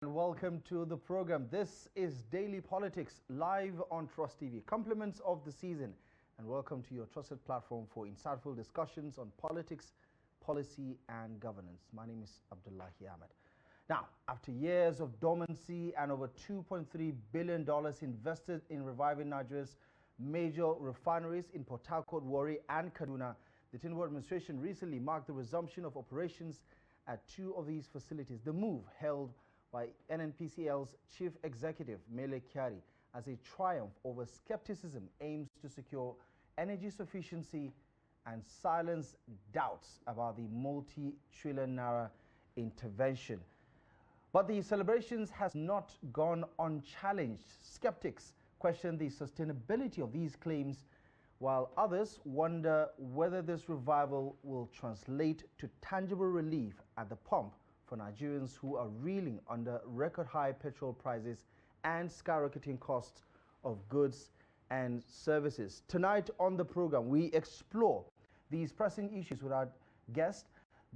And welcome to the program. This is Daily Politics live on Trust TV. Compliments of the season, and welcome to your trusted platform for insightful discussions on politics, policy, and governance. My name is Abdullahi Ahmed. Now, after years of dormancy and over $2.3 billion invested in reviving Nigeria's major refineries in Port Harcourt, Warri, and Kaduna, the Tinubu administration recently marked the resumption of operations at two of these facilities. The move, held by NNPCL's chief executive, Gilly-Harry, as a triumph over skepticism, aims to secure energy sufficiency and silence doubts about the multi-trillion naira intervention. But the celebrations has not gone unchallenged. Skeptics question the sustainability of these claims, while others wonder whether this revival will translate to tangible relief at the pump for Nigerians who are reeling under record-high petrol prices and skyrocketing costs of goods and services. Tonight on the program, we explore these pressing issues with our guest.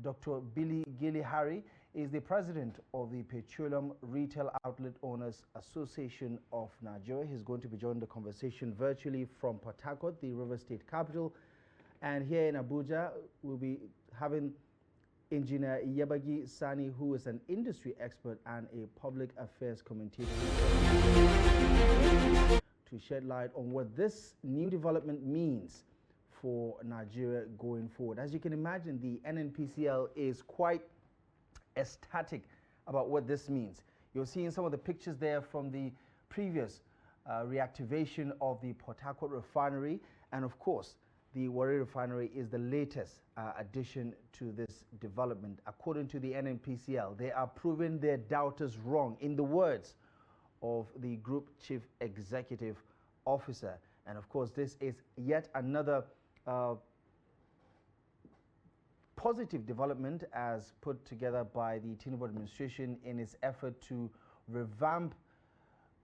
Dr. Gilly-Harry is the president of the Petroleum Retail Outlet Owners Association of Nigeria. He's going to be joining the conversation virtually from Port Harcourt, the River State capital. And here in Abuja, we'll be having Engineer Yabagi Sani, who is an industry expert and a public affairs commentator, to shed light on what this new development means for Nigeria going forward. As you can imagine, the NNPCL is quite ecstatic about what this means. You're seeing some of the pictures there from the previous reactivation of the Port Harcourt refinery, and of course, the Warri refinery is the latest addition to this development. According to the NNPCL, they are proving their doubters wrong, in the words of the group chief executive officer. And of course, this is yet another positive development as put together by the Tinubu administration in its effort to revamp,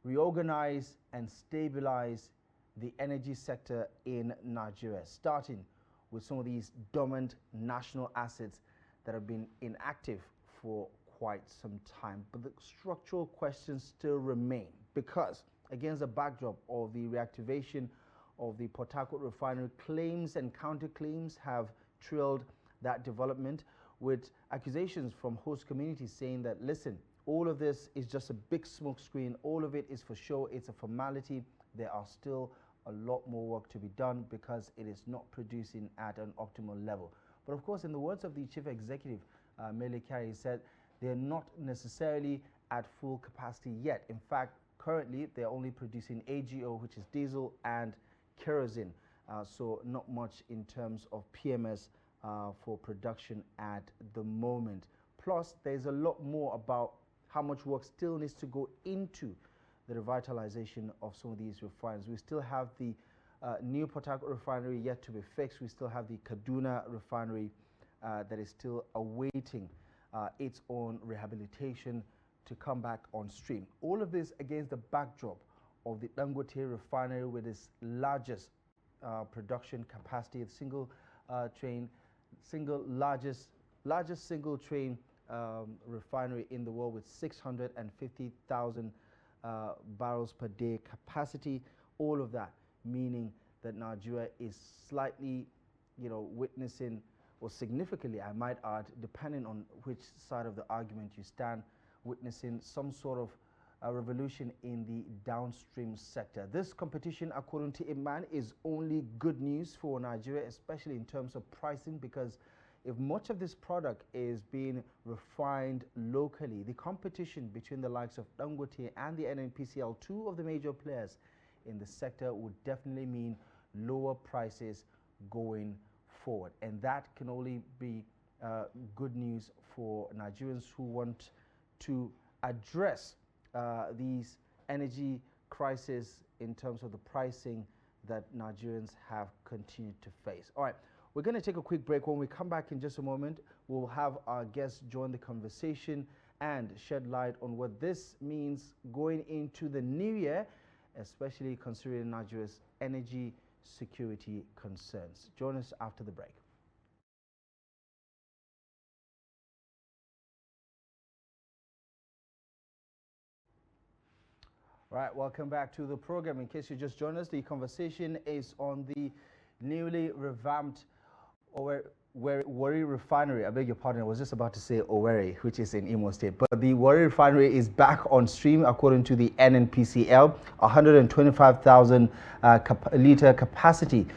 reorganize, and stabilize the energy sector in Nigeria, starting with some of these dormant national assets that have been inactive for quite some time. But the structural questions still remain, because against the backdrop of the reactivation of the Port Harcourt refinery, claims and counterclaims have trailed that development, with accusations from host communities saying that, listen, all of this is just a big smokescreen, all of it is for show, it's a formality. There are still a lot more work to be done because it is not producing at an optimal level. But of course, in the words of the chief executive, Gilly-Harry, said they're not necessarily at full capacity yet. In fact, currently they're only producing AGO, which is diesel, and kerosene. So not much in terms of PMS for production at the moment. Plus, there's a lot more about how much work still needs to go into the revitalization of some of these refineries. We still have the new Port Harcourt refinery yet to be fixed. We still have the Kaduna refinery that is still awaiting its own rehabilitation to come back on stream. All of this against the backdrop of the Dangote refinery, with its largest production capacity, the largest single train refinery in the world, with 650,000 barrels per day capacity. All of that meaning that Nigeria is slightly, witnessing, or significantly, I might add, depending on which side of the argument you stand, witnessing some sort of a revolution in the downstream sector. This competition, according to Ahmed, is only good news for Nigeria, especially in terms of pricing, because if much of this product is being refined locally, the competition between the likes of Dangote and the NNPCL, two of the major players in the sector, would definitely mean lower prices going forward. And that can only be good news for Nigerians who want to address these energy crises in terms of the pricing that Nigerians have continued to face. All right. We're going to take a quick break. When we come back in just a moment, we'll have our guests join the conversation and shed light on what this means going into the new year, especially considering Nigeria's energy security concerns. Join us after the break. Right, welcome back to the program. In case you just joined us, the conversation is on the newly revamped Warri Refinery. I beg your pardon, I was just about to say Owerri, which is in Imo State. But the Warri Refinery is back on stream according to the NNPCL, 125,000 litre capacity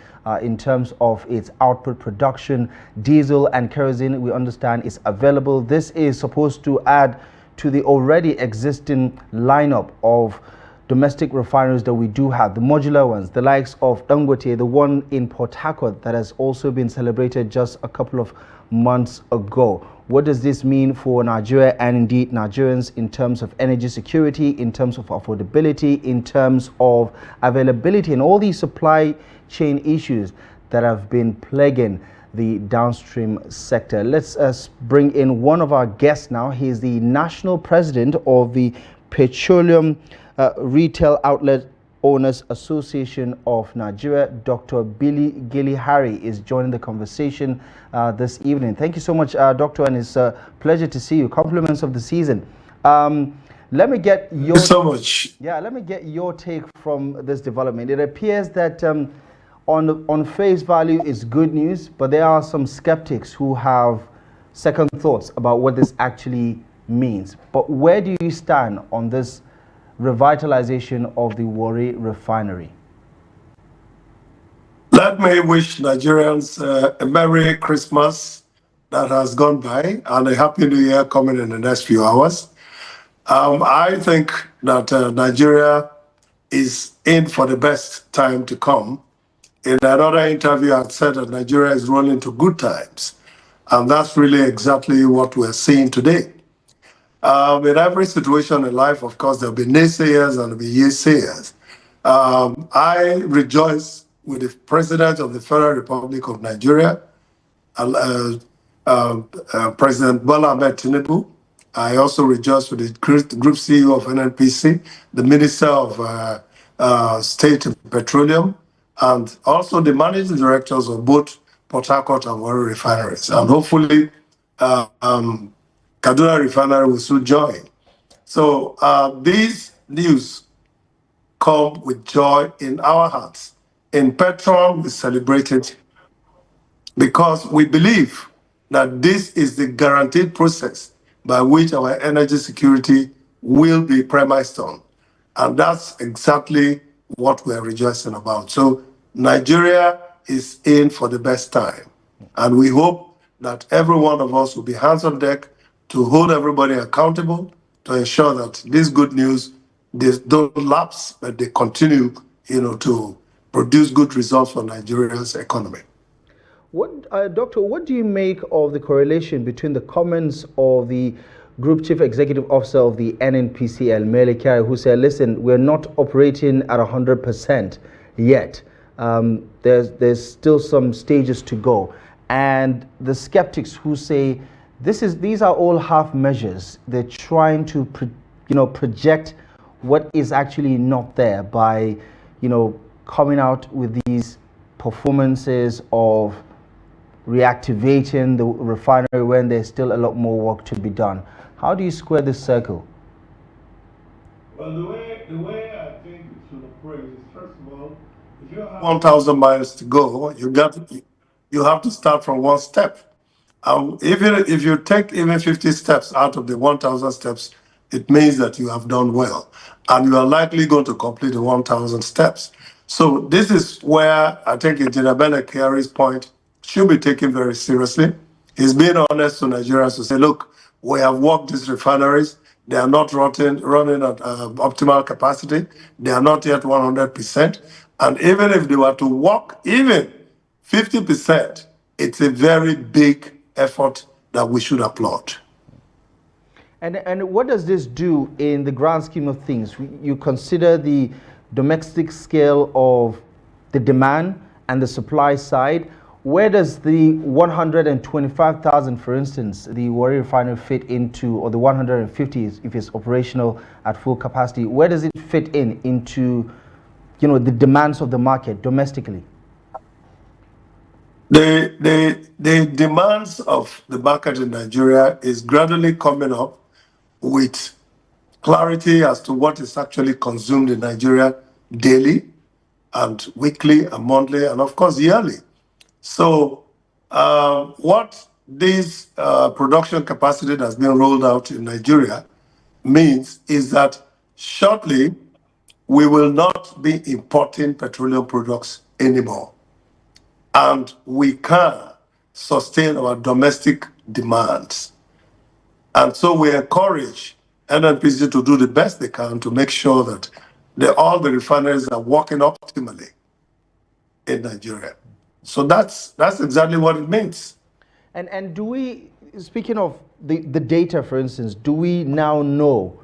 in terms of its output production. Diesel and kerosene, we understand, is available. This is supposed to add to the already existing lineup of domestic refineries that we do have, the modular ones, the likes of Dangote, the one in Port Harcourt that has also been celebrated just a couple of months ago. What does this mean for Nigeria and indeed Nigerians in terms of energy security, in terms of affordability, in terms of availability, and all these supply chain issues that have been plaguing the downstream sector? Let's bring in one of our guests now. He is the national president of the Petroleum Retail Outlet Owners Association of Nigeria. Dr. Gilly-Harry is joining the conversation this evening. Thank you so much, Doctor, and it's a pleasure to see you. Compliments of the season. Let me get your let me get your take from this development. It appears that on face value is good news, but there are some skeptics who have second thoughts about what this actually means. But where do you stand on this revitalization of the Warri Refinery? Let me wish Nigerians a Merry Christmas that has gone by and a Happy New Year coming in the next few hours. I think that Nigeria is in for the best time to come. In another interview, I said that Nigeria is rolling to good times. And that's really exactly what we're seeing today. In every situation in life, of course, there'll be naysayers and there'll be yeasayers. I rejoice with the President of the Federal Republic of Nigeria, President Bola Ahmed Tinubu. I also rejoice with the Group CEO of NNPC, the Minister of State and Petroleum, and also the Managing Directors of both Port Harcourt and Warri refineries. And hopefully, Kaduna Refinery will soon join. So these news come with joy in our hearts. In Petron, we celebrate it because we believe that this is the guaranteed process by which our energy security will be premised on. And that's exactly what we're rejoicing about. So Nigeria is in for the best time. And we hope that every one of us will be hands on deck to hold everybody accountable, to ensure that this good news, they don't lapse, but they continue, to produce good results for Nigeria's economy. Doctor, what do you make of the correlation between the comments of the Group Chief Executive Officer of the NNPCL, Mele Kyari, who said, listen, we're not operating at 100% yet. There's still some stages to go. And the skeptics who say, these are all half measures. They're trying to project what is actually not there by coming out with these performances of reactivating the refinery when there's still a lot more work to be done. How do you square this circle? Well, the way I think it should approach is, first of all, if you have 1,000 miles to go, you have to start from one step. If you take even 50 steps out of the 1,000 steps, it means that you have done well. And you are likely going to complete the 1,000 steps. So this is where I think Engineer Mele Kyari's point should be taken very seriously. He's being honest to Nigerians to say, look, we have worked these refineries. They are not running at optimal capacity. They are not yet 100%. And even if they were to work even 50%, it's a very big effort that we should applaud. And what does this do in the grand scheme of things? You consider the domestic scale of the demand and the supply side. Where does the 125,000, for instance, the Warri refinery fit into, or the 150 if it's operational at full capacity, where does it fit into the demands of the market domestically? The demands of the market in Nigeria is gradually coming up with clarity as to what is actually consumed in Nigeria daily and weekly and monthly and of course yearly. So what this production capacity that's been rolled out in Nigeria means is that shortly we will not be importing petroleum products anymore. And we can sustain our domestic demands. And so we encourage NNPC to do the best they can to make sure that all the refineries are working optimally in Nigeria. So that's exactly what it means. And do we, speaking of the data, for instance, do we now know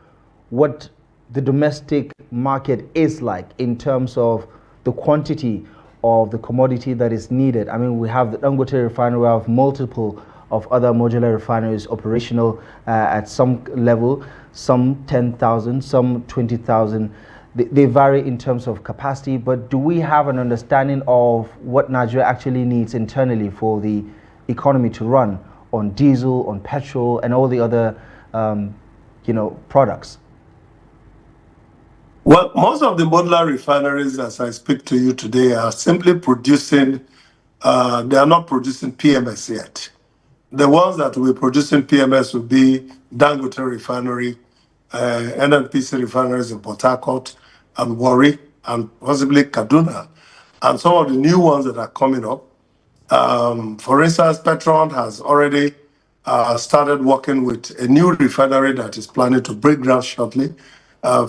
what the domestic market is like in terms of the quantity of the commodity that is needed? I mean, we have the Dangote refinery, we have multiple of other modular refineries operational at some level, some 10,000, some 20,000. They vary in terms of capacity, but do we have an understanding of what Nigeria actually needs internally for the economy to run on diesel, on petrol, and all the other, products? Well, most of the modular refineries, as I speak to you today, are simply producing, they are not producing PMS yet. The ones that will be producing PMS will be Dangote Refinery, NNPC refineries in Port Harcourt, and Warri, and possibly Kaduna, and some of the new ones that are coming up. For instance, Petron has already started working with a new refinery that is planning to break ground shortly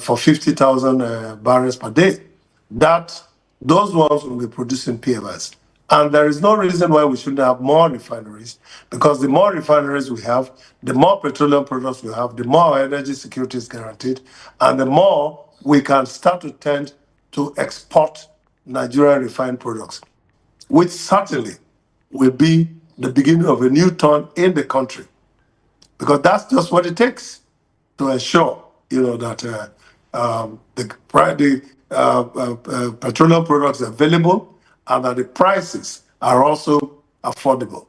for 50,000 barrels per day. Those ones will be producing PMS. And there is no reason why we shouldn't have more refineries, because the more refineries we have, the more petroleum products we have, the more our energy security is guaranteed, and the more we can start to tend to export Nigerian refined products, which certainly will be the beginning of a new turn in the country, because that's just what it takes to ensure, that the petroleum products are available and that the prices are also affordable.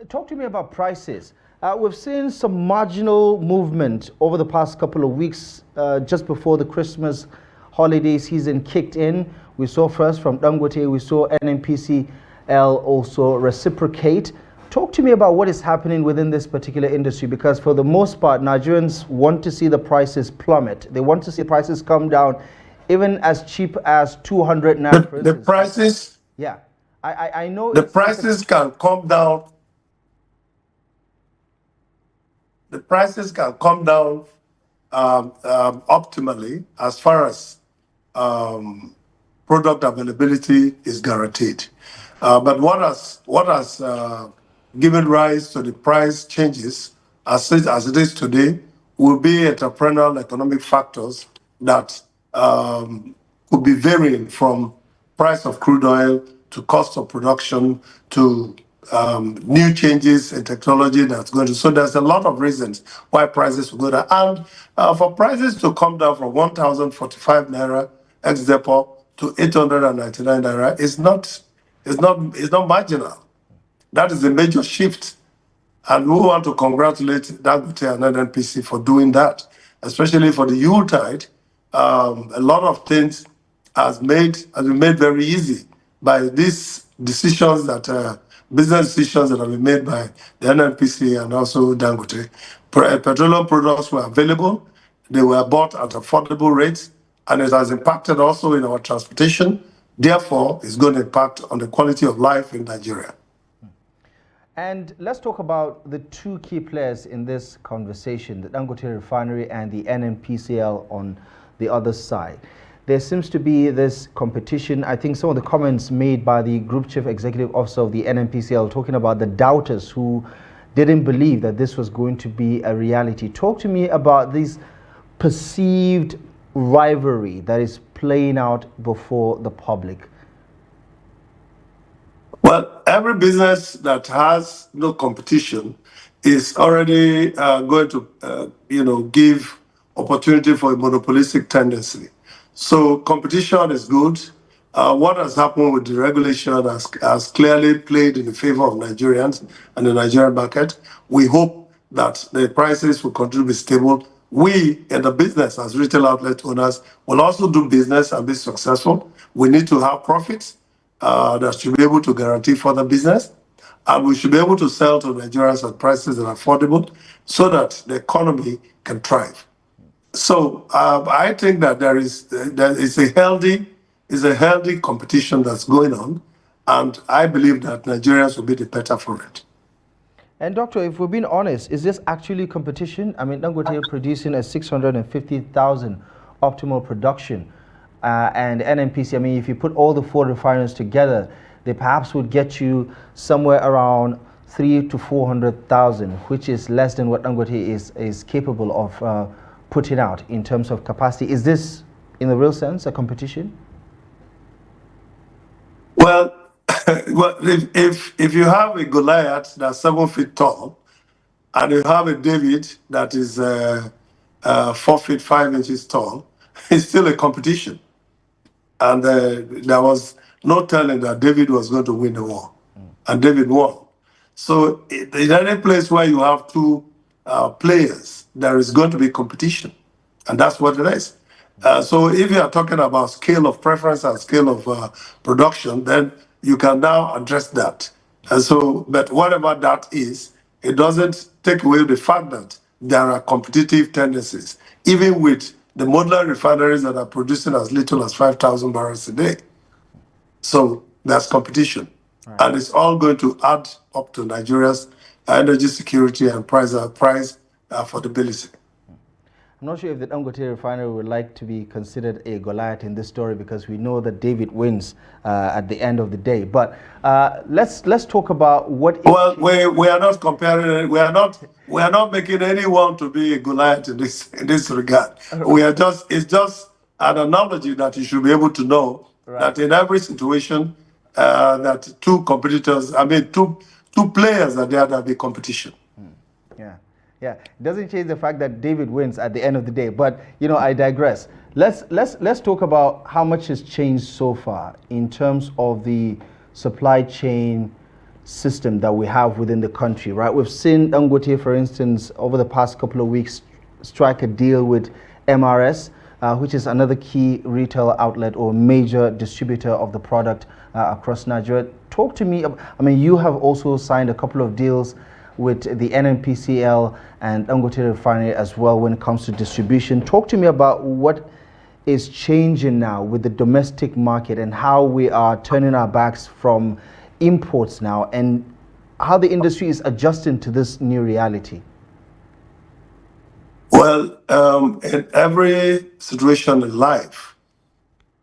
Talk to me about prices. We've seen some marginal movement over the past couple of weeks, just before the Christmas holiday season kicked in. We saw first from Dangote, we saw NNPCL also reciprocate. Talk to me about what is happening within this particular industry, because for the most part, Nigerians want to see the prices plummet. They want to see prices come down, even as cheap as 200 naira, for instance. The prices? Yeah. I know the prices can come down. The prices can come down optimally as far as product availability is guaranteed. But what has given rise to the price changes as it is today will be entrepreneurial economic factors that could be varying from price of crude oil to cost of production to new changes in technology that's going to. So there's a lot of reasons why prices will go down. And for prices to come down from 1,045 naira ex-depot to 899 naira is not marginal. That is a major shift. And we want to congratulate Dangote and NNPC for doing that, especially for the Yuletide. A lot of things has been made very easy by these decisions business decisions that have been made by the NNPC and also Dangote. Petroleum products were available, they were bought at affordable rates, and it has impacted also in our transportation. Therefore, it's going to impact on the quality of life in Nigeria. And let's talk about the two key players in this conversation, the Dangote Refinery and the NNPCL on the other side. There seems to be this competition. I think some of the comments made by the Group Chief Executive Officer of the NNPCL talking about the doubters who didn't believe that this was going to be a reality. Talk to me about this perceived rivalry that is playing out before the public. Well, every business that has no competition is already going to, give opportunity for a monopolistic tendency. So competition is good. What has happened with the regulation has clearly played in the favor of Nigerians and the Nigerian market. We hope that the prices will continue to be stable we in the business as retail outlet owners will also do business and be successful. We need to have profits that should be able to guarantee for the business. And we should be able to sell to Nigerians at prices that are affordable so that the economy can thrive. So I think that there is a healthy competition that's going on, and I believe that Nigerians will be the better for it. And doctor, if we're being honest, is this actually competition? I mean, Dangote producing a 650,000 optimal production, and NNPC, I mean, if you put all the four refineries together, they perhaps would get you somewhere around 300,000 to 400,000, which is less than what Dangote is capable of putting out in terms of capacity. Is this, in the real sense, a competition? Well, well, if you have a Goliath that's 7 feet tall, and you have a David that is 4 feet 5 inches tall, it's still a competition. And there was no telling that David was going to win the war, and David won. So in any place where you have two players, there is going to be competition, and that's what it is. So if you are talking about scale of preference and scale of production, then you can now address that. And so, but whatever that is, it doesn't take away the fact that there are competitive tendencies, even with the modular refineries that are producing as little as 5,000 barrels a day. So there's competition. Right. And it's all going to add up to Nigeria's energy security and price affordability. I'm not sure if the Dangote refinery would like to be considered a Goliath in this story, because we know that David wins at the end of the day. But let's talk about what. Well, we are not comparing. We are not making anyone to be a Goliath in this regard. We are just. It's just an analogy that you should be able to know, right, that in every situation, that two competitors. I mean, two players are there that be competition. Yeah. Yeah, it doesn't change the fact that David wins at the end of the day. But I digress. Let's talk about how much has changed so far in terms of the supply chain system that we have within the country. Right, we've seen Dangote, for instance, over the past couple of weeks, strike a deal with MRS, which is another key retail outlet or major distributor of the product across Nigeria. Talk to me. I mean, you have also signed a couple of deals with the NNPCL and Dangote Refinery as well when it comes to distribution. Talk to me about what is changing now with the domestic market and how we are turning our backs from imports now, and how the industry is adjusting to this new reality. Well, in every situation in life,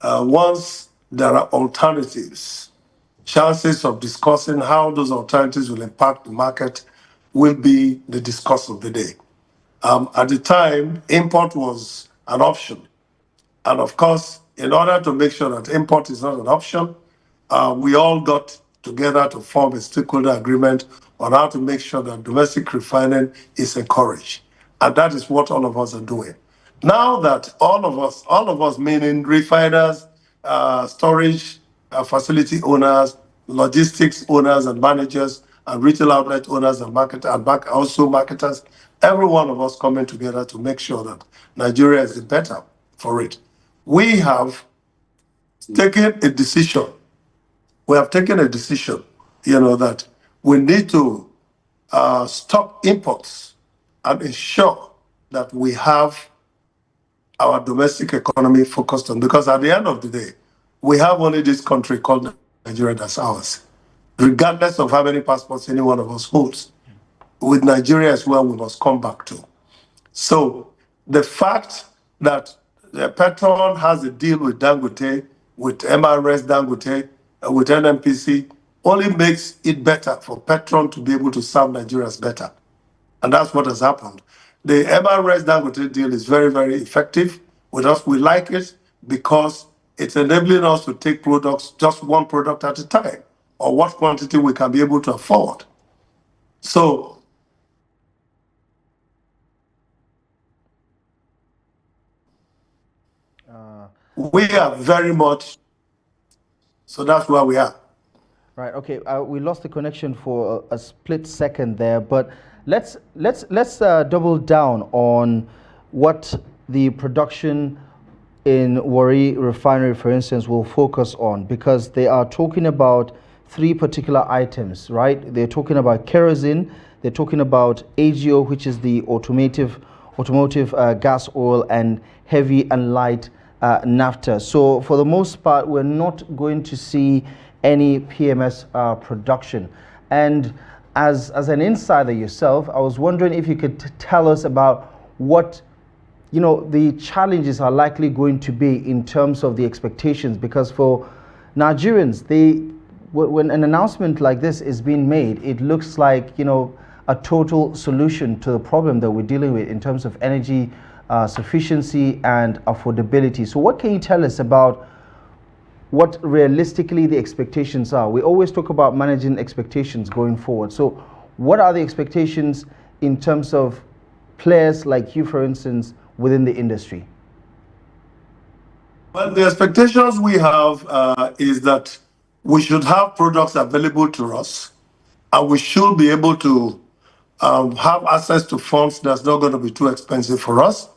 once there are alternatives, chances of discussing how those alternatives will impact the market will be the discuss of the day. At the time, import was an option. And of course, in order to make sure that import is not an option, we all got together to form a stakeholder agreement on how to make sure that domestic refining is encouraged. And that is what all of us are doing. Now that all of us meaning refiners, storage facility owners, logistics owners and managers, and retail outlet owners and also marketers, every one of us coming together to make sure that Nigeria is better for it. We have taken a decision. We have taken a decision, that we need to stop imports and ensure that we have our domestic economy focused on, because at the end of the day, we have only this country called Nigeria that's ours, regardless of how many passports any one of us holds. With Nigeria as well, we must come back to. So the fact that the Petron has a deal with Dangote, with MRS Dangote, with NNPC, only makes it better for Petron to be able to serve Nigerians better. And that's what has happened. The MRS Dangote deal is very, very effective with us. We like it because it's enabling us to take products, just one product at a time, or what quantity we can be able to afford. So we are very much, so that's where we are. Right. Okay. We lost the connection for a split second there, but let's double down on what the production in Warri Refinery, for instance, will focus on, because they are talking about three particular items, right? They're talking about kerosene, they're talking about AGO, which is the automotive gas oil, and heavy and light naphtha. So for the most part, we're not going to see any PMS production. And as an insider yourself, I was wondering if you could tell us about what the challenges are likely going to be in terms of the expectations, because for Nigerians, when an announcement like this is being made, it looks like a total solution to the problem that we're dealing with in terms of energy sufficiency and affordability. So what can you tell us about what realistically the expectations are? We always talk about managing expectations going forward. So what are the expectations in terms of players like you, for instance, within the industry? Well, the expectations we have is that we should have products available to us, and we should be able to have access to funds that's not going to be too expensive for us,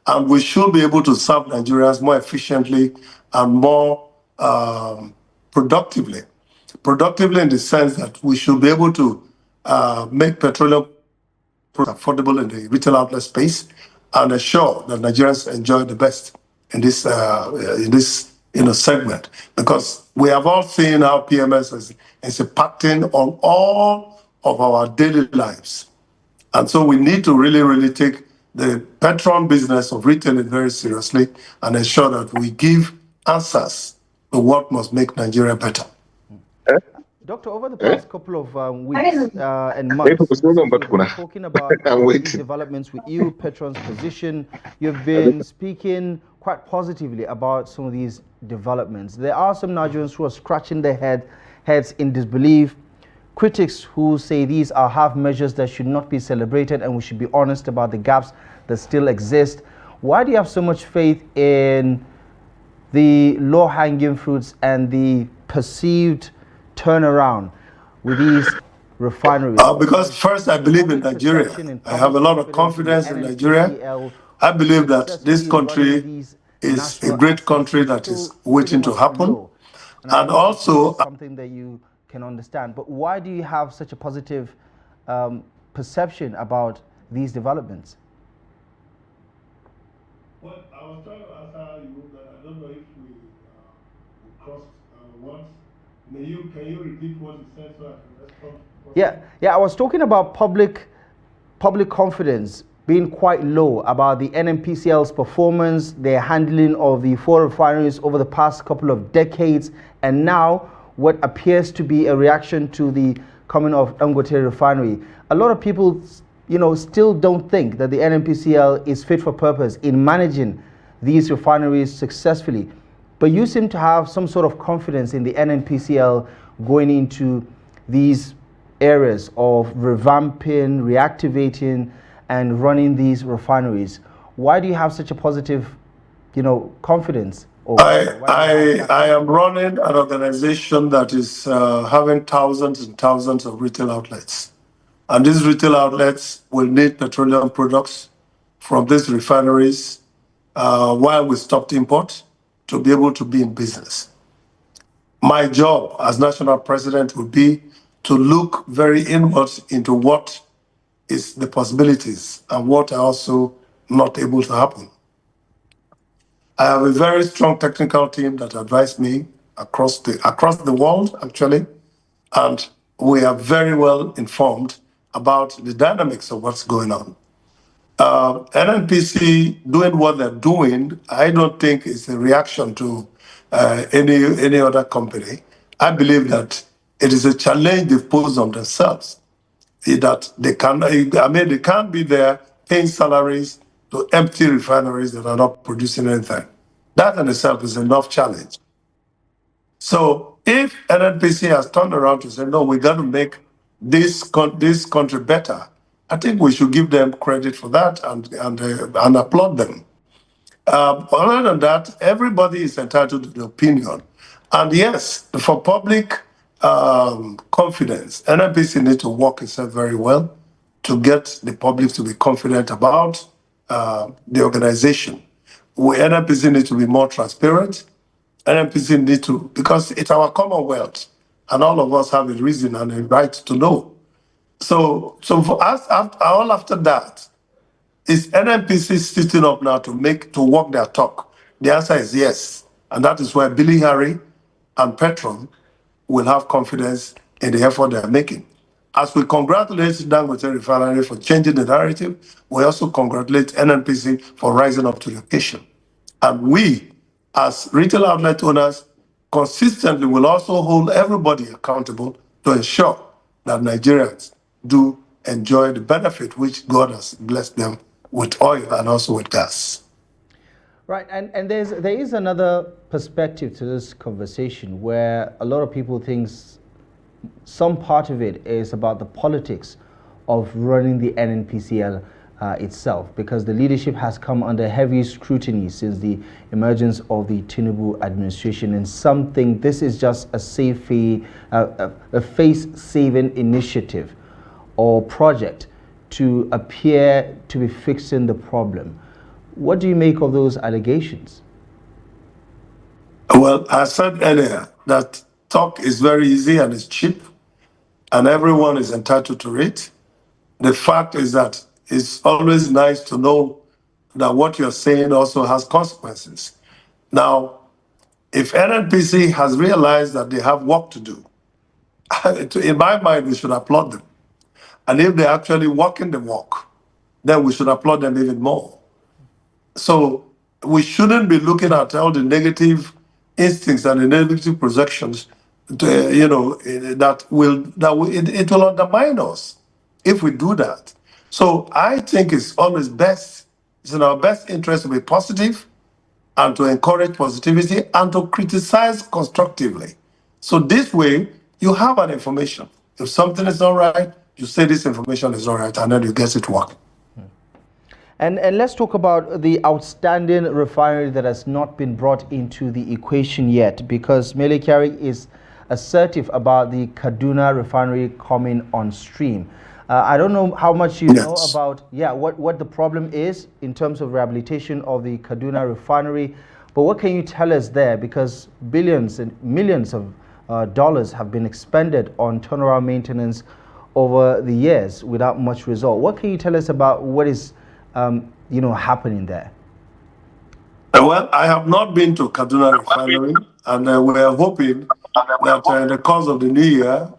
and we should be able to serve Nigerians more efficiently and more productively. Productively in the sense that we should be able to make petroleum affordable in the retail outlet space and ensure that Nigerians enjoy the best in this segment, because we have all seen how PMS is impacting on all of our daily lives. And so we need to really, really take the patron business of retailing very seriously and ensure that we give answers to what must make Nigeria better. Doctor, over the past couple of weeks and months, since we've been talking about these developments with you, Petron's position, you've been speaking quite positively about some of these developments. There are some Nigerians who are scratching their heads in disbelief, critics who say these are half measures that should not be celebrated, and we should be honest about the gaps that still exist. Why do you have so much faith in the low-hanging fruits and the perceived turnaround with these refineries? Because first, I believe in Nigeria. I have a lot of confidence in Nigeria. I believe that this country is a great country that is waiting to happen. And also, something that you can understand. But why do you have such a positive perception about these developments? Well, I was trying to answer you that I don't know if we crossed words. Can you repeat what you said so I can respond? Yeah. I was talking about public confidence being quite low about the NNPCL's performance, their handling of the four refineries over the past couple of decades, and now what appears to be a reaction to the coming of Dangote refinery. A lot of people, still don't think that the NNPCL is fit for purpose in managing these refineries successfully. But you seem to have some sort of confidence in the NNPCL going into these areas of revamping, reactivating, and running these refineries. Why do you have such a positive, confidence? I am running an organization that is having thousands and thousands of retail outlets. And these retail outlets will need petroleum products from these refineries while we stopped import to be able to be in business. My job as national president would be to look very inwards into what is the possibilities and what are also not able to happen. I have a very strong technical team that advise me across the world, actually, and we are very well informed about the dynamics of what's going on. NNPC doing what they're doing, I don't think is a reaction to any other company. I believe that it is a challenge they've posed on themselves. That they can't be there paying salaries to empty refineries that are not producing anything. That in itself is enough challenge. So if NNPC has turned around to say, no, we got to make this country better, I think we should give them credit for that and applaud them. Other than that, everybody is entitled to the opinion. And yes, for public confidence, NNPC needs to work itself very well to get the public to be confident about the organization. NNPC needs to be more transparent. NNPC need to, because it's our commonwealth, and all of us have a reason and a right to know. So for us, all after that, is NNPC sitting up now to walk their talk? The answer is yes, and that is where Gilly-Harry and Petron will have confidence in the effort they are making. As we congratulate Dangote Refinery for changing the narrative, we also congratulate NNPC for rising up to the occasion. And we, as retail outlet owners, consistently will also hold everybody accountable to ensure that Nigerians do enjoy the benefit which God has blessed them with oil and also with gas. Right, and there is another perspective to this conversation where a lot of people think some part of it is about the politics of running the NNPCL itself, because the leadership has come under heavy scrutiny since the emergence of the Tinubu administration, and some think this is just a face-saving initiative or project to appear to be fixing the problem. What do you make of those allegations? Well, I said earlier that talk is very easy and it's cheap, and everyone is entitled to it. The fact is that it's always nice to know that what you're saying also has consequences. Now, if NNPC has realized that they have work to do, in my mind, we should applaud them. And if they're actually walking the walk, then we should applaud them even more. So we shouldn't be looking at all the negative instincts and the negative projections, it will undermine us if we do that. So I think it's always best, it's in our best interest to be positive and to encourage positivity and to criticize constructively. So this way, you have an information. If something is not right, you say this information is not right, and then you get it working. And let's talk about the outstanding refinery that has not been brought into the equation yet, because Gilly-Harry is assertive about the Kaduna refinery coming on stream. I don't know how much you know about what the problem is in terms of rehabilitation of the Kaduna refinery, but what can you tell us there? Because billions and millions of dollars have been expended on turnaround maintenance over the years without much result. What can you tell us about what is happening there? Well, I have not been to Kaduna Refinery, and we are hoping that in the course of the new year,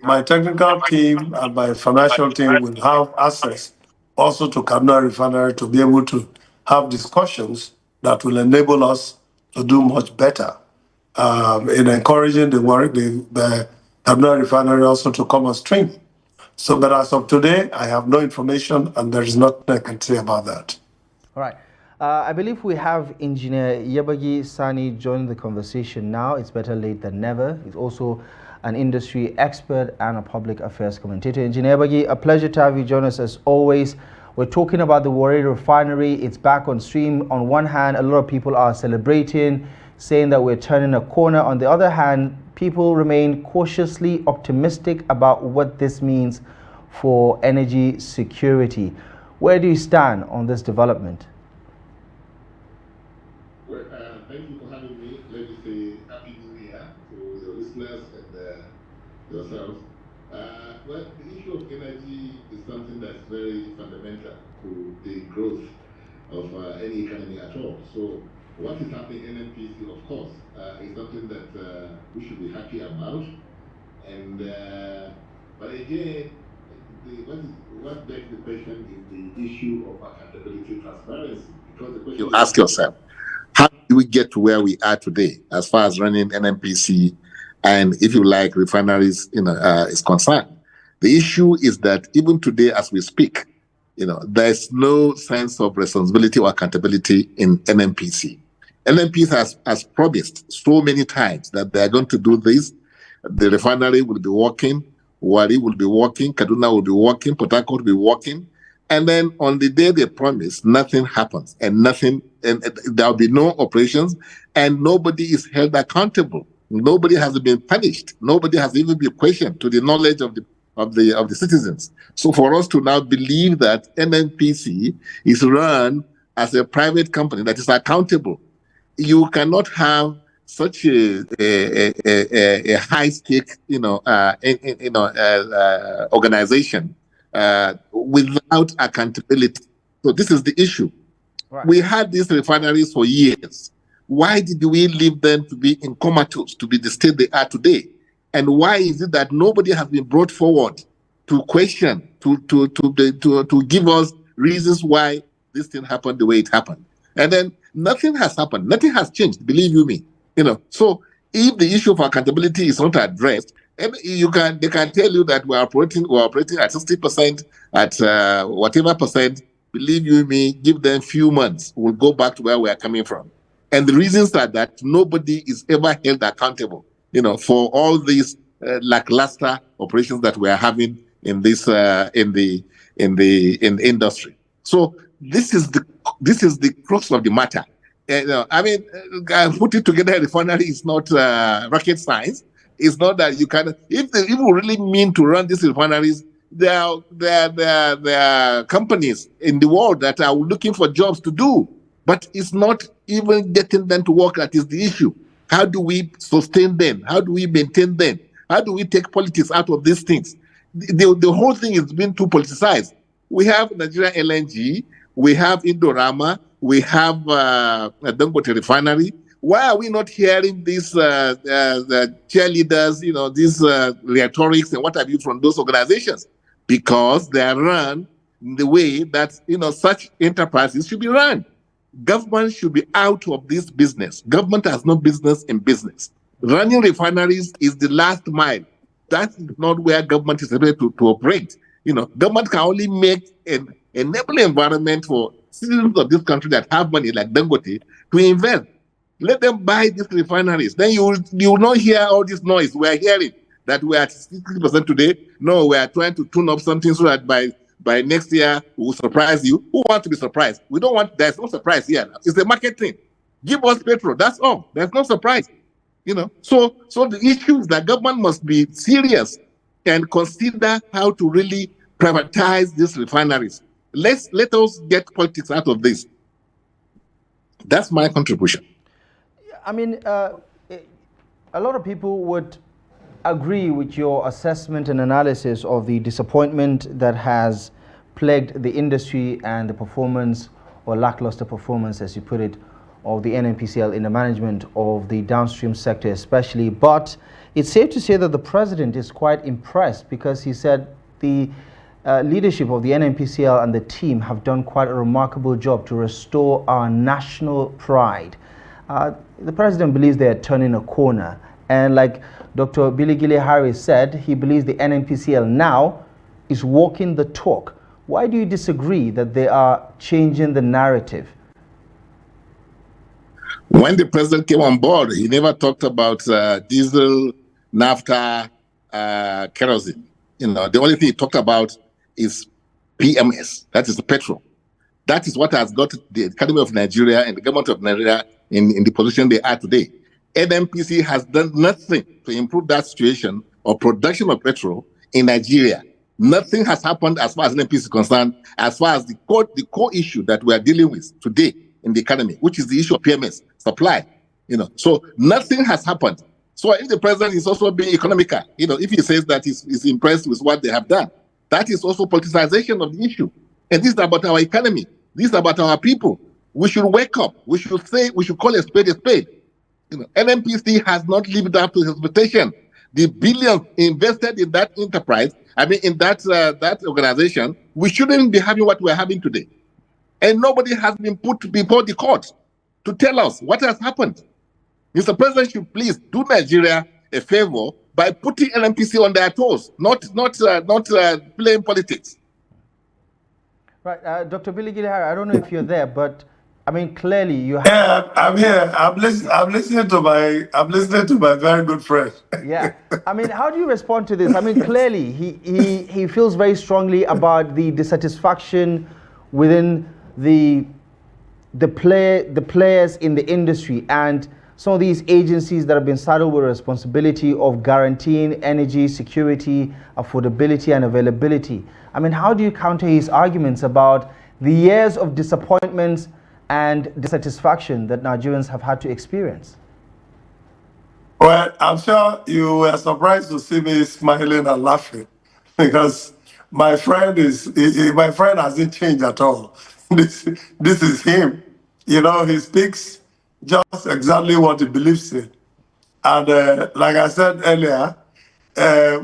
my technical team and my financial team will have access also to Kaduna Refinery to be able to have discussions that will enable us to do much better in encouraging the Kaduna Refinery also to come on stream. So, but as of today, I have no information, and there is nothing I can say about that. All right. I believe we have Engineer Yabagi Sani joining the conversation now. It's better late than never. He's also an industry expert and a public affairs commentator. Engineer Yabagi, a pleasure to have you join us as always. We're talking about the Warri refinery. It's back on stream. On one hand, a lot of people are celebrating, saying that we're turning a corner. On the other hand, people remain cautiously optimistic about what this means for energy security. Where do you stand on this development? Well, thank you for having me. Let me say Happy New Year to your listeners and yourselves. Well, the issue of energy is something that's very fundamental to the growth of any economy at all. So what is happening in NNPC, of course, is something that we should be happy about. And but again, what begs the question is the issue of accountability, transparency. Because the question you ask yourself, how do we get to where we are today as far as running NNPC and, if you like, refineries is concerned? The issue is that even today as we speak, there's no sense of responsibility or accountability in NNPC. NNPC has promised so many times that they're going to do this. The refinery will be working, Warri will be working, Kaduna will be working, Port Harcourt will be working. And then on the day they promise, nothing happens and there'll be no operations and nobody is held accountable. Nobody has been punished. Nobody has even been questioned to the knowledge of of the citizens. So for us to now believe that NNPC is run as a private company that is accountable, you cannot have such a high stake, organization without accountability. So this is the issue. Right. We had these refineries for years. Why did we leave them to be in comatose, to be the state they are today? And why is it that nobody has been brought forward to question, to give us reasons why this thing happened the way it happened? And then nothing has happened. Nothing has changed, believe you me. So if the issue of accountability is not addressed, they can tell you that we're operating at 60%, at whatever percent. Believe you me, give them few months, we'll go back to where we are coming from. And the reasons are that nobody is ever held accountable, for all these lackluster operations that we are having in this in the industry. So this is the crux of the matter. Putting together a refinery is not rocket science. It's not that you can. If we really mean to run these refineries, there are companies in the world that are looking for jobs to do, but it's not even getting them to work. That is the issue. How do we sustain them? How do we maintain them? How do we take politics out of these things? The whole thing is being too politicized. We have Nigeria LNG, we have Indorama, we have Dangote Refinery. Why are we not hearing these the cheerleaders, these rhetorics and what have you from those organizations? Because they are run in the way that such enterprises should be run. Government should be out of this business. Government has no business in business. Running refineries is the last mile. That's not where government is able to operate. Government can only make an enabling environment for citizens of this country that have money like Dangote to invest. Let them buy these refineries. Then you will not hear all this noise. We are hearing that we are at 60% today. No, we are trying to tune up something so that by next year we will surprise you. Who wants to be surprised? We don't want. There's no surprise here. It's a market thing. Give us petrol. That's all. There's no surprise. So the issue is that government must be serious and consider how to really privatize these refineries. Let us get politics out of this. That's my contribution. I mean, a lot of people would agree with your assessment and analysis of the disappointment that has plagued the industry and the performance, or lackluster performance, as you put it, of the NNPCL in the management of the downstream sector especially. But it's safe to say that the president is quite impressed, because he said the leadership of the NNPCL and the team have done quite a remarkable job to restore our national pride. The president believes they are turning a corner. And like Dr. Gilly-Harry said, he believes the NNPCL now is walking the talk. Why do you disagree that they are changing the narrative? When the president came on board, he never talked about diesel, naphtha, kerosene. The only thing he talked about is PMS, that is petrol. That is what has got the Academy of Nigeria and the government of Nigeria in the position they are today. NNPC has done nothing to improve that situation of production of petrol in Nigeria. Nothing has happened as far as NNPC is concerned, as far as the core issue that we are dealing with today in the economy, which is the issue of PMS, supply. So nothing has happened. So if the president is also being economical, if he says that he's impressed with what they have done, that is also politicization of the issue. And this is about our economy. This is about our people. We should wake up. We should call a spade a spade. NNPC has not lived up to his expectation. The billions invested in that enterprise, in that organization, we shouldn't be having what we're having today. And nobody has been put before the court to tell us what has happened. Mr. President should please do Nigeria a favor by putting NNPC on their toes, not playing politics. Right, Dr. Gilly-Harry, I don't know if you're there, but clearly you have. Yeah, I'm here. I'm listening to my very good friend. Yeah, how do you respond to this? Clearly he feels very strongly about the dissatisfaction within the players in the industry, and some of these agencies that have been saddled with responsibility of guaranteeing energy security, affordability, and availability. I mean, how do you counter his arguments about the years of disappointments and dissatisfaction that Nigerians have had to experience? Well, I'm sure you were surprised to see me smiling and laughing because my friend my friend hasn't changed at all. This is him. You know, he speaks just exactly what he believes in. And like I said earlier,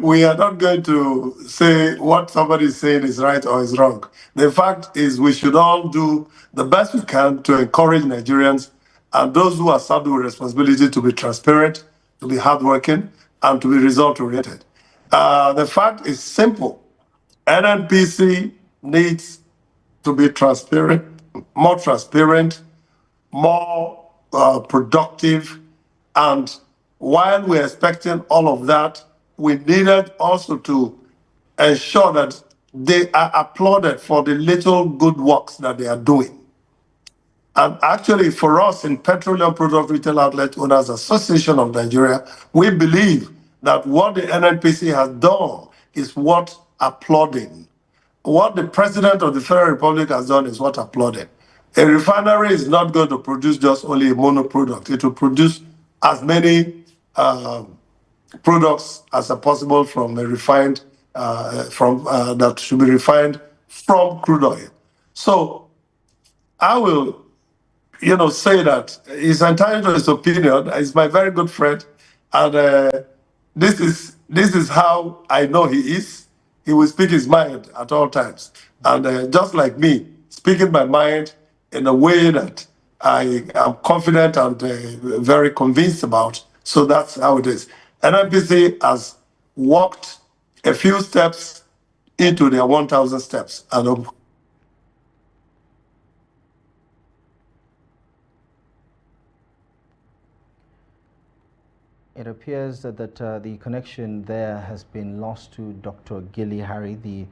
we are not going to say what somebody is saying is right or is wrong. The fact is, we should all do the best we can to encourage Nigerians and those who are saddled with responsibility to be transparent, to be hardworking, and to be result-oriented. The fact is simple. NNPC needs to be transparent, more productive, and while we're expecting all of that, we needed also to ensure that they are applauded for the little good works that they are doing. And actually, for us in Petroleum Product Retail Outlet Owners Association of Nigeria, we believe that what the NNPC has done is worth applauding. What the President of the Federal Republic has done is what applauded. A refinery is not going to produce just only a mono product. It will produce as many products as are possible from a refined, that should be refined from crude oil. So I will, say that he's entitled to his opinion. He's my very good friend, and this is how I know he is. He will speak his mind at all times, and just like me, speaking my mind in a way that I am confident and very convinced about. So that's how it is. NNPC has walked a few steps into their 1,000 steps, and it appears that the connection there has been lost to Dr. Gilly-Harry, the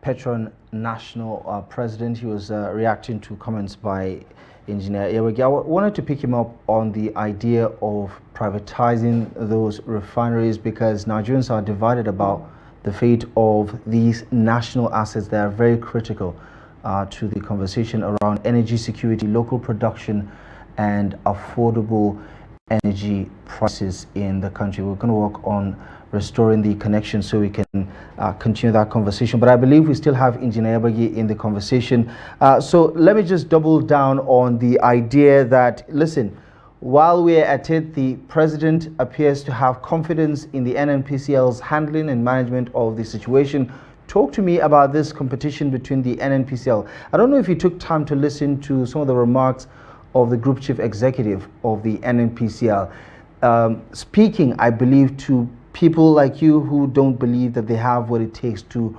Petron National President. He was reacting to comments by Engineer Yabagi. I wanted to pick him up on the idea of privatizing those refineries because Nigerians are divided about the fate of these national assets that are very critical to the conversation around energy security, local production, and affordable energy prices in the country. We're going to work on restoring the connection so we can continue that conversation. But I believe we still have Engineer Yabagi in the conversation. So let me just double down on the idea that, listen, while we're at it, the president appears to have confidence in the NNPCL's handling and management of the situation. Talk to me about this competition between the NNPCL. I don't know if you took time to listen to some of the remarks of the Group Chief Executive of the NNPCL, speaking, I believe, to people like you who don't believe that they have what it takes to,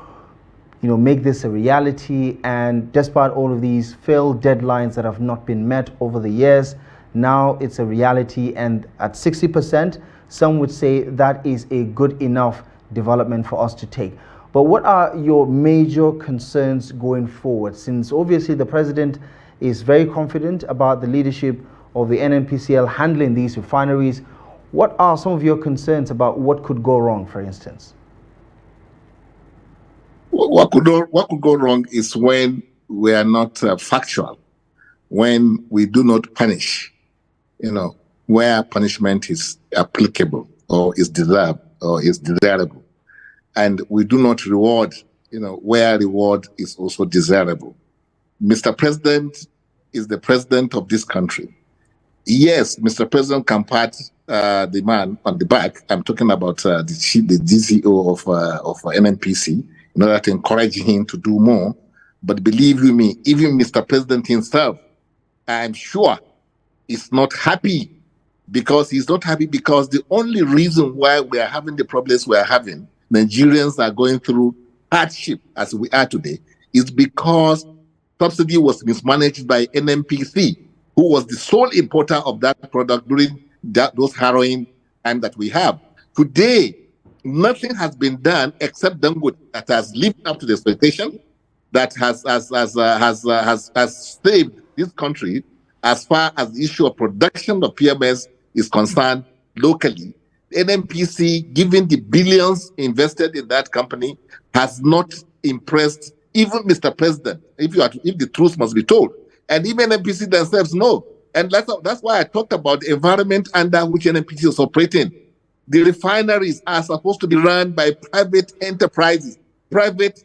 make this a reality. And despite all of these failed deadlines that have not been met over the years, now it's a reality. And at 60%, some would say that is a good enough development for us to take. But what are your major concerns going forward? Since obviously the president is very confident about the leadership of the NNPCL handling these refineries, what are some of your concerns about what could go wrong, for instance? What could go wrong is when we are not factual, when we do not punish, where punishment is applicable or is deserved or is desirable, and we do not reward, where reward is also desirable. Mr. President is the president of this country. Yes, Mr. President can pat the man on the back. I'm talking about the DCO of NNPC in order to encourage him to do more. But believe you me, even Mr. President himself, I'm sure, is not happy because he's not happy because the only reason why we are having the problems we are having, Nigerians are going through hardship as we are today, is because subsidy was mismanaged by NNPC, who was the sole importer of that product during those harrowing time that we have. Today, nothing has been done except Dangote that has lived up to the expectation, that has saved this country as far as the issue of production of PMS is concerned locally, NNPC, given the billions invested in that company, has not impressed even Mr. President, if the truth must be told. And even NNPC themselves know. And that's why I talked about the environment under which NNPC is operating. The refineries are supposed to be run by private enterprises, private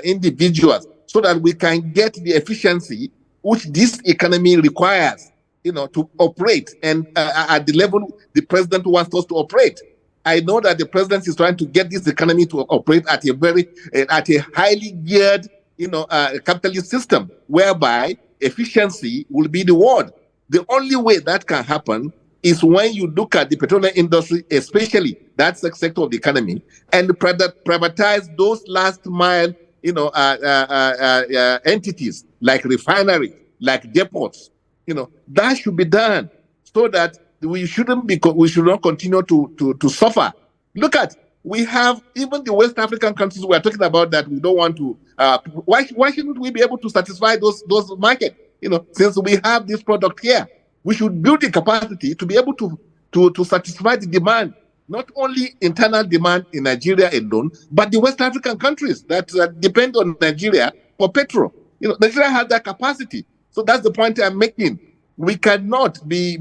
individuals, so that we can get the efficiency which this economy requires, to operate and at the level the president wants us to operate. I know that the president is trying to get this economy to operate at a highly geared, capitalist system, whereby efficiency will be the word. The only way that can happen is when you look at the petroleum industry, especially that sector of the economy, and privatize those last mile, entities like refineries, like depots. That should be done so that we should not continue to suffer. Look at, we have even the West African countries we are talking about that we don't want to. Why shouldn't we be able to satisfy those markets? Since we have this product here, we should build the capacity to be able to satisfy the demand, not only internal demand in Nigeria alone, but the West African countries that depend on Nigeria for petrol. Nigeria has that capacity. So that's the point I'm making. We cannot be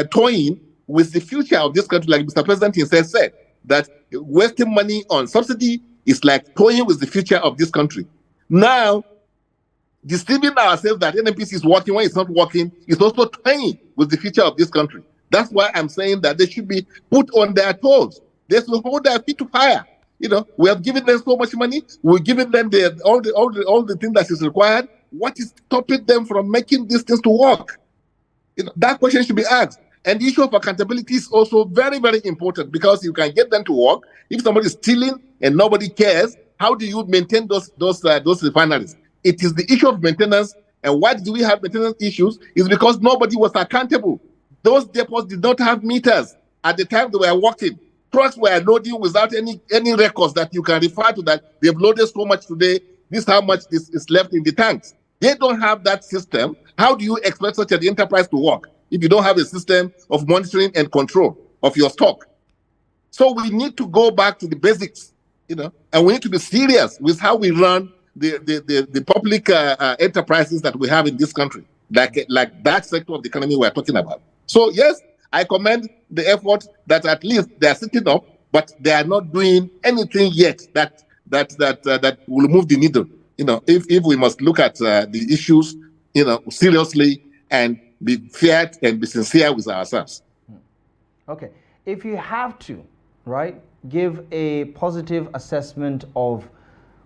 toying with the future of this country, like Mr. President himself said, that wasting money on subsidy is like toying with the future of this country. Now, deceiving ourselves that NNPC is working when it's not working is also toying with the future of this country. That's why I'm saying that they should be put on their toes. They should hold their feet to fire. We have given them so much money. We're giving them all the things that is required. What is stopping them from making these things to work? That question should be asked. And the issue of accountability is also very, very important, because you can get them to work. If somebody is stealing and nobody cares, how do you maintain those refineries? It is the issue of maintenance. And why do we have maintenance issues? Is because nobody was accountable. Those depots did not have meters at the time they were working. Trucks were loading without any records that you can refer to, that they've loaded so much today, this is how much is left in the tanks. They don't have that system. How do you expect such an enterprise to work if you don't have a system of monitoring and control of your stock? So we need to go back to the basics, and we need to be serious with how we run the public enterprises that we have in this country, like that sector of the economy we're talking about. So yes, I commend the effort that at least they are sitting up, but they are not doing anything yet that will move the needle. If we must look at the issues, seriously, and be fair and be sincere with ourselves. Okay, if you have to, right, give a positive assessment of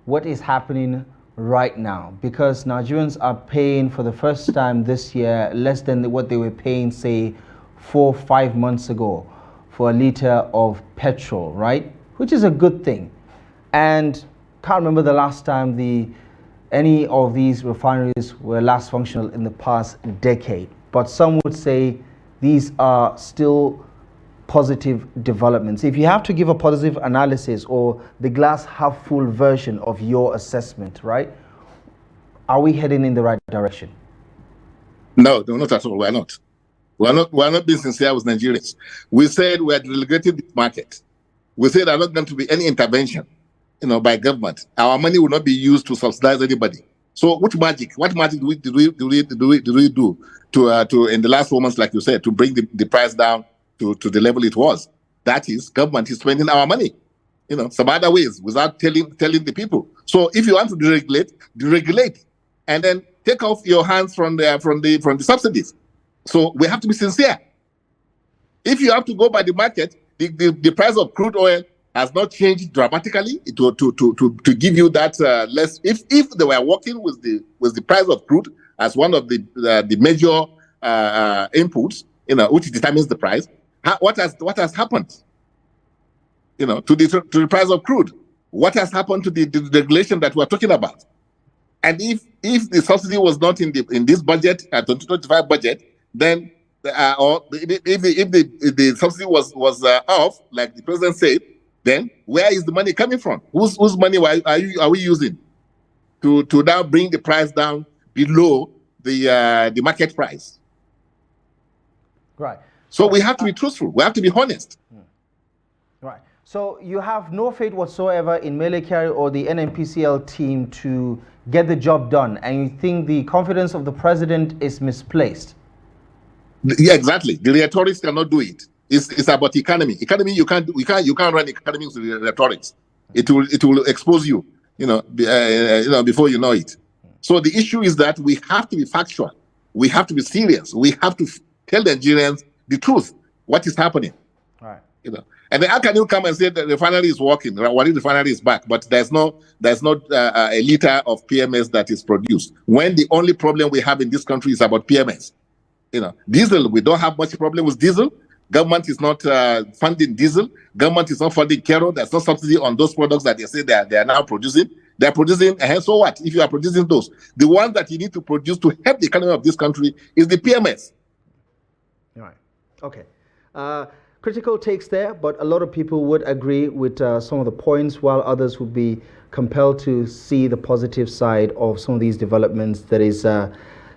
what is happening right now, because Nigerians are paying for the first time this year less than what they were paying, say, 4 or 5 months ago for a liter of petrol, right? Which is a good thing. And can't remember the last time any of these refineries were last functional in the past decade. But some would say these are still positive developments. If you have to give a positive analysis or the glass half full version of your assessment, right? Are we heading in the right direction? No, not at all. We're not. We're not being sincere with Nigerians. We said we are delegating the market. We said there's not going to be any intervention, by government. Our money will not be used to subsidize anybody. So what magic did we do to in the last 4 months, like you said, to bring the price down to the level it was? That is, government is spending our money, some other ways without telling the people. So if you want to deregulate, and then take off your hands from the subsidies. So we have to be sincere. If you have to go by the market, the price of crude oil has not changed dramatically to give you that less. If they were working with the price of crude as one of the major inputs, which determines the price, what has happened? To the price of crude. What has happened to the regulation that we're talking about? And if the subsidy was not in this budget, 2025 budget, then or if the subsidy was off, like the president said, then where is the money coming from? Whose money are we using to now bring the price down below the market price? Right. So we have to be truthful. We have to be honest. Right. So you have no faith whatsoever in Mele Kyari or the NNPCL team to get the job done, and you think the confidence of the president is misplaced? Yeah, exactly. The rhetorics cannot do it. It's about economy. Economy, you can't run economy with rhetorics. It will expose you. Before you know it. So the issue is that we have to be factual. We have to be serious. We have to tell the Nigerians the truth. What is happening? Right. And then how can you come and say that the refinery is working? Warri refinery is back, but there's not a liter of PMS that is produced. When the only problem we have in this country is about PMS. Diesel, we don't have much problem with diesel. Government is not funding diesel. Government is not funding Kero. There's no subsidy on those products that they say they are now producing. They're producing, so what? If you are producing those, the ones that you need to produce to help the economy of this country is the PMS. All right. Okay. Critical takes there, but a lot of people would agree with some of the points, while others would be compelled to see the positive side of some of these developments that is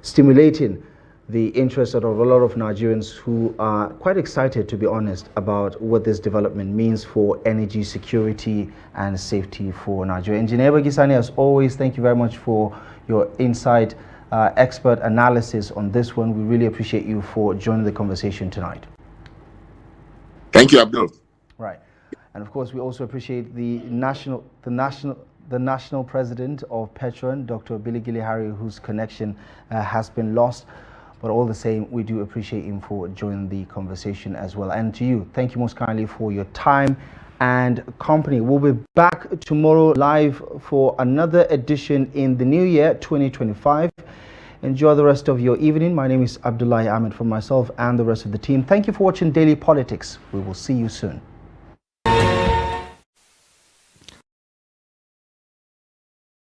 stimulating the interest of a lot of Nigerians who are quite excited, to be honest, about what this development means for energy security and safety for Nigeria. Engineer Yabagi Sani, as always, thank you very much for your insight, expert analysis on this one. We really appreciate you for joining the conversation tonight. Thank you, Abdul. Right. And of course, we also appreciate the national president of Petron, Dr. Gilly-Harry, whose connection has been lost. But all the same, we do appreciate him for joining the conversation as well. And to you, thank you most kindly for your time and company. We'll be back tomorrow live for another edition in the new year, 2025. Enjoy the rest of your evening. My name is Abdullahi Ahmed, from myself and the rest of the team. Thank you for watching Daily Politics. We will see you soon.